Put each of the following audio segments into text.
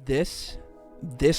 This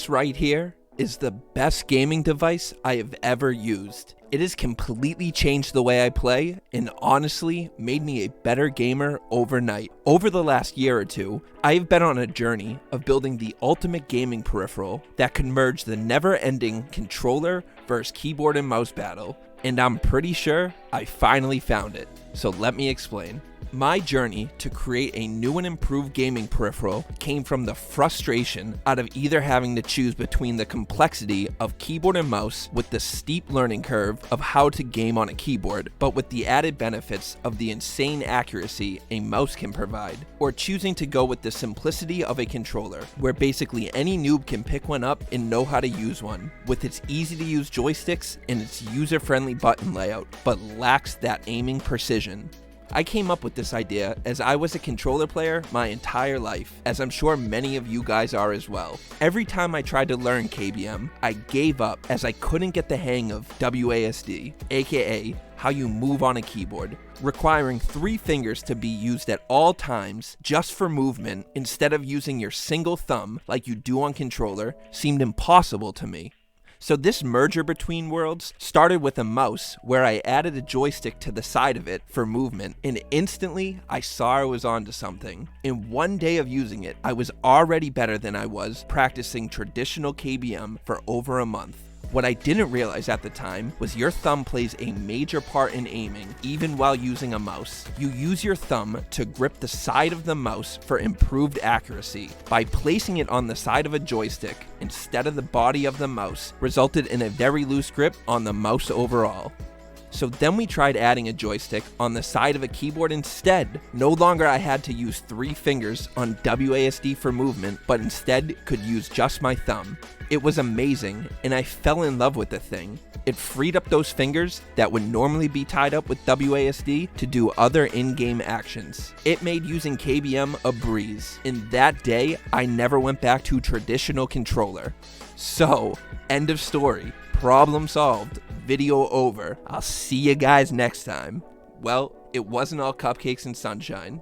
right here is the best gaming device I have ever used. It has completely changed the way I play and honestly made me a better gamer overnight. Over the last year or two, I have been on a journey of building the ultimate gaming peripheral that can merge the never-ending controller versus keyboard and mouse battle, and I'm pretty sure I finally found it. So let me explain. My journey to create a new and improved gaming peripheral came from the frustration out of either having to choose between the complexity of keyboard and mouse with the steep learning curve of how to game on a keyboard, but with the added benefits of the insane accuracy a mouse can provide, or choosing to go with the simplicity of a controller, where basically any noob can pick one up and know how to use one, with its easy to use joysticks and its user-friendly button layout, but lacks that aiming precision. I came up with this idea as I was a controller player my entire life, as I'm sure many of you guys are as well. Every time I tried to learn KBM, I gave up as I couldn't get the hang of WASD, aka how you move on a keyboard, requiring 3 fingers to be used at all times just for movement instead of using your single thumb like you do on controller seemed impossible to me. So this merger between worlds started with a mouse where I added a joystick to the side of it for movement, and instantly I saw I was onto something. In one day of using it, I was already better than I was practicing traditional KBM for over a month. What I didn't realize at the time was your thumb plays a major part in aiming, even while using a mouse. You use your thumb to grip the side of the mouse for improved accuracy. By placing it on the side of a joystick instead of the body of the mouse resulted in a very loose grip on the mouse overall. So then we tried adding a joystick on the side of a keyboard instead. No longer I had to use 3 fingers on WASD for movement, but instead could use just my thumb. It was amazing, and I fell in love with the thing. It freed up those fingers that would normally be tied up with WASD to do other in-game actions. It made using KBM a breeze. In that day, I never went back to traditional controller. So, end of story. Problem solved. Video over. I'll see you guys next time. Well, it wasn't all cupcakes and sunshine.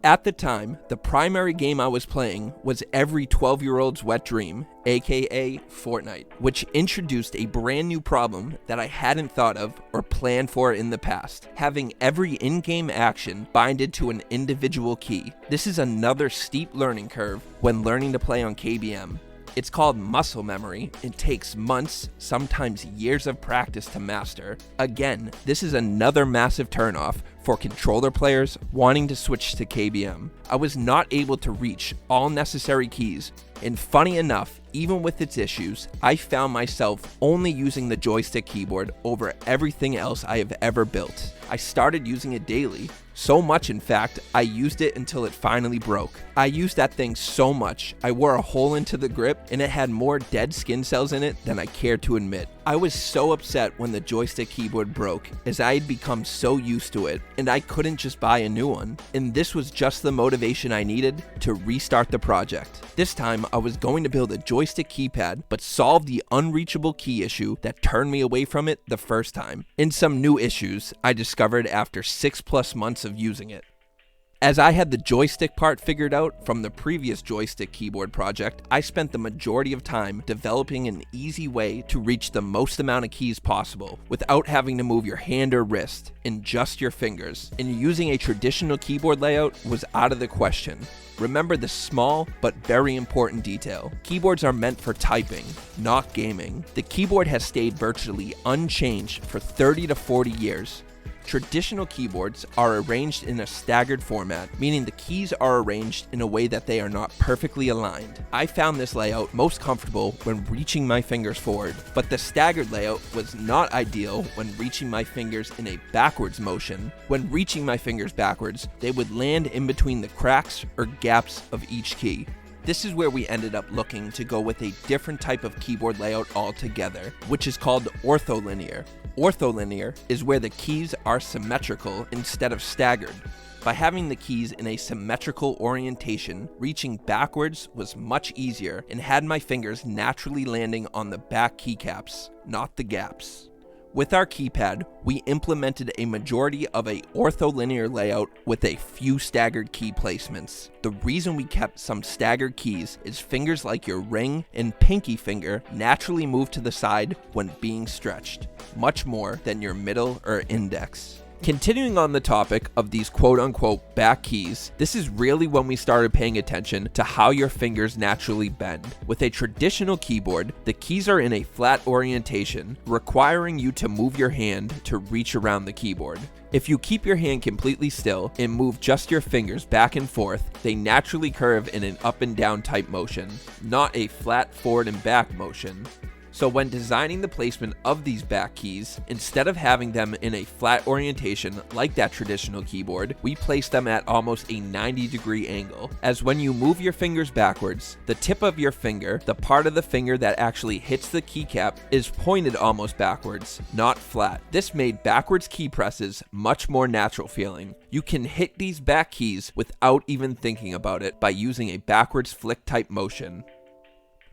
At the time, the primary game I was playing was every 12-year-old's wet dream, aka Fortnite, which introduced a brand new problem that I hadn't thought of or planned for in the past, having every in-game action binded to an individual key. This is another steep learning curve when learning to play on KBM. It's called muscle memory. It takes months, sometimes years of practice to master. Again, this is another massive turnoff for controller players wanting to switch to KBM. I was not able to reach all necessary keys, and funny enough, even with its issues, I found myself only using the joystick keyboard over everything else I have ever built. I started using it daily. So much, in fact, I used it until it finally broke. I used that thing so much, I wore a hole into the grip and it had more dead skin cells in it than I cared to admit. I was so upset when the joystick keyboard broke, as I had become so used to it, and I couldn't just buy a new one. And this was just the motivation I needed to restart the project. This time, I was going to build a joystick keypad, but solve the unreachable key issue that turned me away from it the first time, and some new issues I discovered after 6+ months of using it. As I had the joystick part figured out from the previous joystick keyboard project, I spent the majority of time developing an easy way to reach the most amount of keys possible without having to move your hand or wrist, and just your fingers. And using a traditional keyboard layout was out of the question. Remember the small but very important detail. Keyboards are meant for typing, not gaming. The keyboard has stayed virtually unchanged for 30 to 40 years. Traditional keyboards are arranged in a staggered format, meaning the keys are arranged in a way that they are not perfectly aligned. I found this layout most comfortable when reaching my fingers forward, but the staggered layout was not ideal when reaching my fingers in a backwards motion. When reaching my fingers backwards, they would land in between the cracks or gaps of each key. This is where we ended up looking to go with a different type of keyboard layout altogether, which is called ortholinear. Ortholinear is where the keys are symmetrical instead of staggered. By having the keys in a symmetrical orientation, reaching backwards was much easier and had my fingers naturally landing on the back keycaps, not the gaps. With our keypad, we implemented a majority of a ortholinear layout with a few staggered key placements. The reason we kept some staggered keys is fingers like your ring and pinky finger naturally move to the side when being stretched, much more than your middle or index. Continuing on the topic of these quote-unquote back keys, this is really when we started paying attention to how your fingers naturally bend. With a traditional keyboard, the keys are in a flat orientation, requiring you to move your hand to reach around the keyboard. If you keep your hand completely still and move just your fingers back and forth, they naturally curve in an up and down type motion, not a flat forward and back motion. So when designing the placement of these back keys, instead of having them in a flat orientation like that traditional keyboard, we place them at almost a 90-degree angle, as when you move your fingers backwards, the tip of your finger, the part of the finger that actually hits the keycap, is pointed almost backwards, not flat. This made backwards key presses much more natural feeling. You can hit these back keys without even thinking about it by using a backwards flick type motion.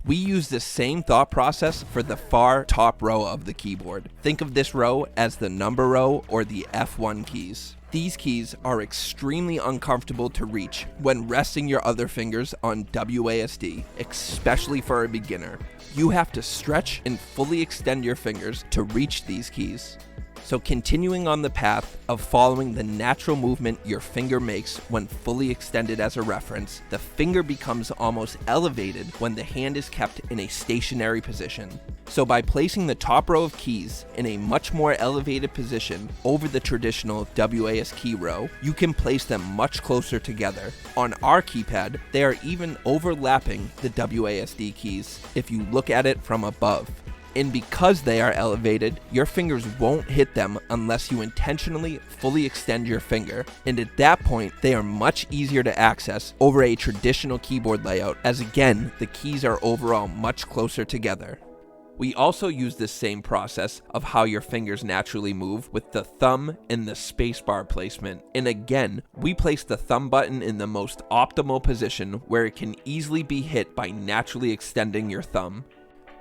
We use the same thought process for the far top row of the keyboard. Think of this row as the number row or the F1 keys. These keys are extremely uncomfortable to reach when resting your other fingers on WASD, especially for a beginner. You have to stretch and fully extend your fingers to reach these keys. So continuing on the path of following the natural movement your finger makes when fully extended as a reference, the finger becomes almost elevated when the hand is kept in a stationary position. So by placing the top row of keys in a much more elevated position over the traditional WAS key row, you can place them much closer together. On our keypad, they are even overlapping the WASD keys if you look at it from above. And because they are elevated, your fingers won't hit them unless you intentionally fully extend your finger, and at that point, they are much easier to access over a traditional keyboard layout, as again, the keys are overall much closer together. We also use this same process of how your fingers naturally move with the thumb and the spacebar placement, and again, we place the thumb button in the most optimal position where it can easily be hit by naturally extending your thumb.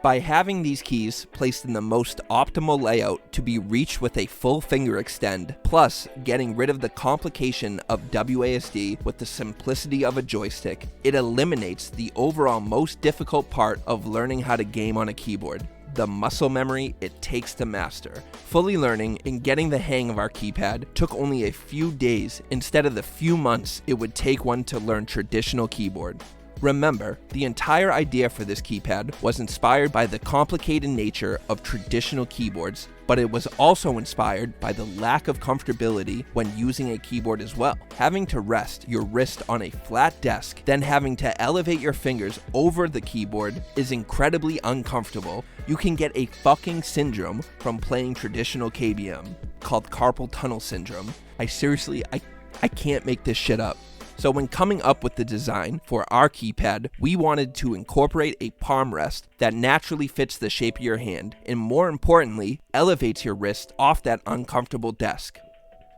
By having these keys placed in the most optimal layout to be reached with a full finger extend, plus getting rid of the complication of WASD with the simplicity of a joystick, it eliminates the overall most difficult part of learning how to game on a keyboard: the muscle memory it takes to master. Fully learning and getting the hang of our keypad took only a few days instead of the few months it would take one to learn traditional keyboard. Remember, the entire idea for this keypad was inspired by the complicated nature of traditional keyboards, but it was also inspired by the lack of comfortability when using a keyboard as well. Having to rest your wrist on a flat desk, then having to elevate your fingers over the keyboard is incredibly uncomfortable. You can get a fucking syndrome from playing traditional KBM called carpal tunnel syndrome. I can't make this shit up. So when coming up with the design for our keypad, we wanted to incorporate a palm rest that naturally fits the shape of your hand, and more importantly, elevates your wrist off that uncomfortable desk.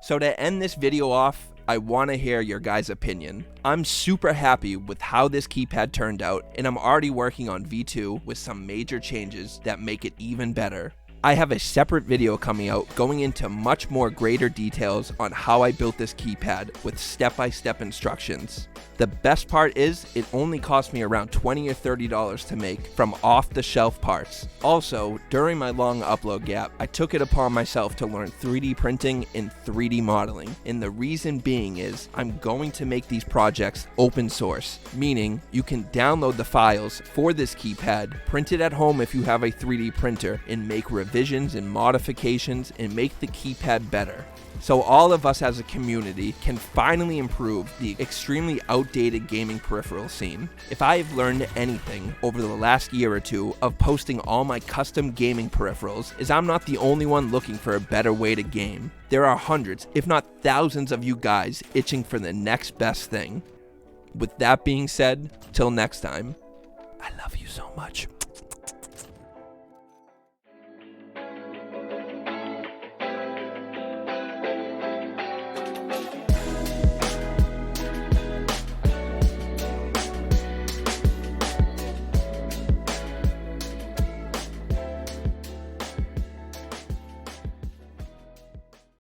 So to end this video off, I want to hear your guys' opinion. I'm super happy with how this keypad turned out, and I'm already working on V2 with some major changes that make it even better. I have a separate video coming out going into much more greater details on how I built this keypad with step-by-step instructions. The best part is it only cost me around $20 or $30 to make from off-the-shelf parts. Also, during my long upload gap, I took it upon myself to learn 3D printing and 3D modeling, and the reason being is I'm going to make these projects open source, meaning you can download the files for this keypad, print it at home if you have a 3D printer, and make revisions and modifications and make the keypad better. So all of us as a community can finally improve the extremely outdated gaming peripheral scene. If I've learned anything over the last year or two of posting all my custom gaming peripherals, is I'm not the only one looking for a better way to game. There are hundreds, if not thousands of you guys itching for the next best thing. With that being said, till next time, I love you so much.